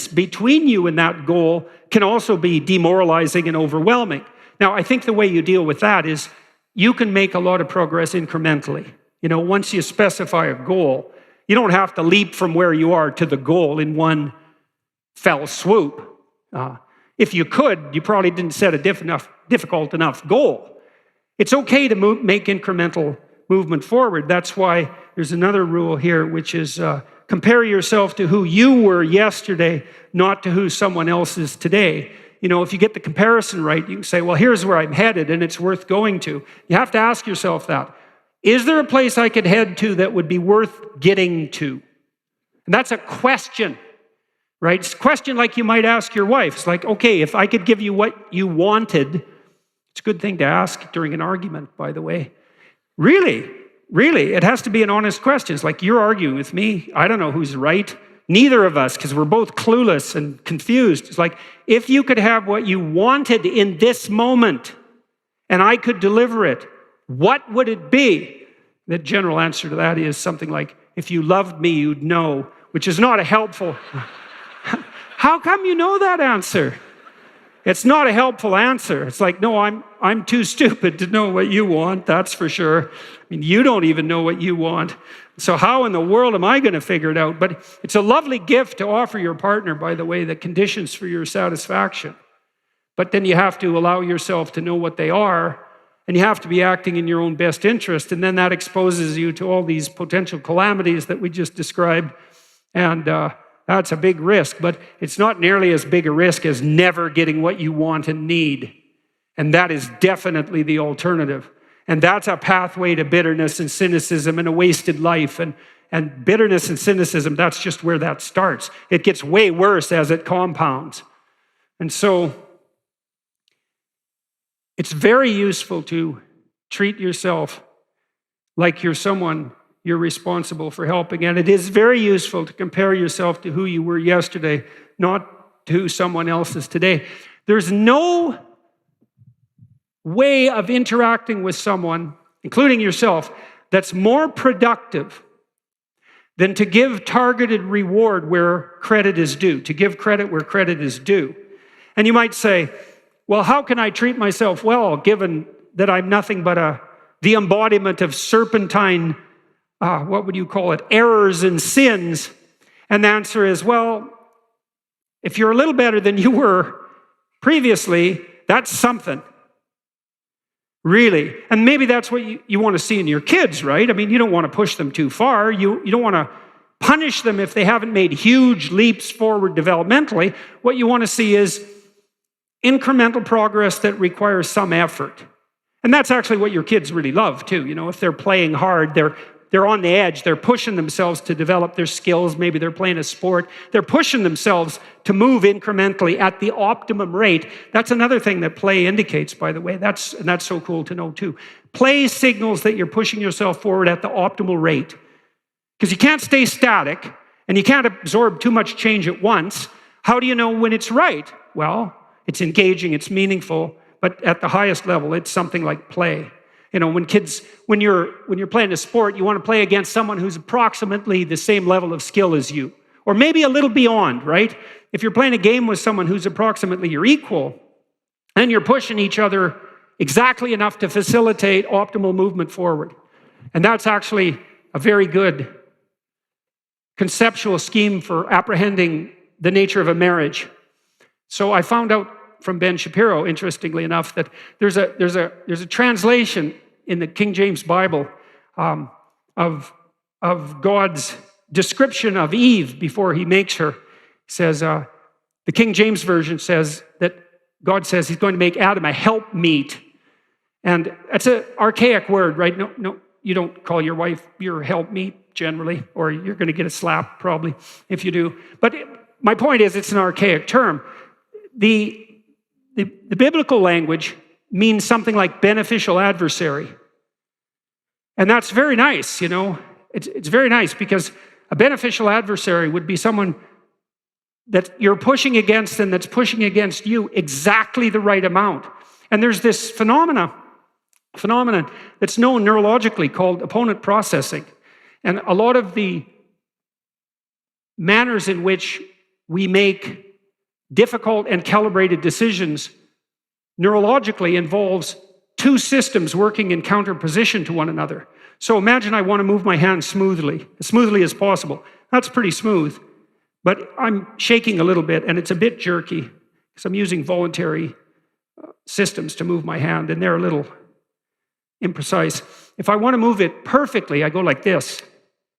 between you and that goal can also be demoralizing and overwhelming. Now, I think the way you deal with that is you can make a lot of progress incrementally. Once you specify a goal, you don't have to leap from where you are to the goal in one fell swoop. If you could, you probably didn't set a difficult enough goal. It's okay to make incremental movement forward. That's why there's another rule here, which is compare yourself to who you were yesterday, not to who someone else is today. If you get the comparison right, you can say, well, here's where I'm headed and it's worth going to. You have to ask yourself that. Is there a place I could head to that would be worth getting to? And that's a question, right? It's a question like you might ask your wife. It's like, okay, if I could give you what you wanted, it's a good thing to ask during an argument, by the way. Really, it has to be an honest question. It's like, you're arguing with me. I don't know who's right. Neither of us, because we're both clueless and confused. It's like, if you could have what you wanted in this moment, and I could deliver it, what would it be? The general answer to that is something like, if you loved me, you'd know, which is not a helpful... How come you know that answer? It's not a helpful answer. It's like, no, I'm too stupid to know what you want, that's for sure. I mean, you don't even know what you want. So how in the world am I going to figure it out? But it's a lovely gift to offer your partner, by the way, the conditions for your satisfaction. But then you have to allow yourself to know what they are, and you have to be acting in your own best interest, and then that exposes you to all these potential calamities that we just described, and that's a big risk, but it's not nearly as big a risk as never getting what you want and need, and that is definitely the alternative. And that's a pathway to bitterness and cynicism and a wasted life. And bitterness and cynicism, that's just where that starts. It gets way worse as it compounds. And so it's very useful to treat yourself like you're someone you're responsible for helping. And it is very useful to compare yourself to who you were yesterday, not to who someone else is today. There's no way of interacting with someone, including yourself, that's more productive than to give targeted reward where credit is due, to give credit where credit is due. And you might say, well, how can I treat myself well, given that I'm nothing but the embodiment of serpentine, what would you call it, errors and sins? And the answer is, well, if you're a little better than you were previously, that's something. Really. And maybe that's what you want to see in your kids, right? I mean, you don't want to push them too far. You don't want to punish them if they haven't made huge leaps forward developmentally. What you want to see is incremental progress that requires some effort. And that's actually what your kids really love too. If they're playing hard, they're on the edge, they're pushing themselves to develop their skills, maybe they're playing a sport, they're pushing themselves to move incrementally at the optimum rate. That's another thing that play indicates, by the way. That's so cool to know too. Play signals that you're pushing yourself forward at the optimal rate. Because you can't stay static, and you can't absorb too much change at once. How do you know when it's right? Well, it's engaging, it's meaningful, but at the highest level, it's something like play. When you're playing a sport, you want to play against someone who's approximately the same level of skill as you, or maybe a little beyond, right? If you're playing a game with someone who's approximately your equal, and you're pushing each other exactly enough to facilitate optimal movement forward. And that's actually a very good conceptual scheme for apprehending the nature of a marriage. So I found out from Ben Shapiro, interestingly enough, that there's a translation in the King James Bible of God's description of Eve before he makes her. It says, the King James Version says that God says he's going to make Adam a helpmeet. And that's an archaic word, right? No, you don't call your wife your helpmeet generally, or you're going to get a slap probably if you do. But my point is, it's an archaic term. The biblical language means something like beneficial adversary. And that's very nice, It's very nice because a beneficial adversary would be someone that you're pushing against and that's pushing against you exactly the right amount. And there's this phenomenon that's known neurologically called opponent processing. And a lot of the manners in which we make difficult and calibrated decisions neurologically involves two systems working in counterposition to one another. So imagine I want to move my hand smoothly as possible. That's pretty smooth, but I'm shaking a little bit and it's a bit jerky because I'm using voluntary systems to move my hand and they're a little imprecise. If I want to move it perfectly, I go like this.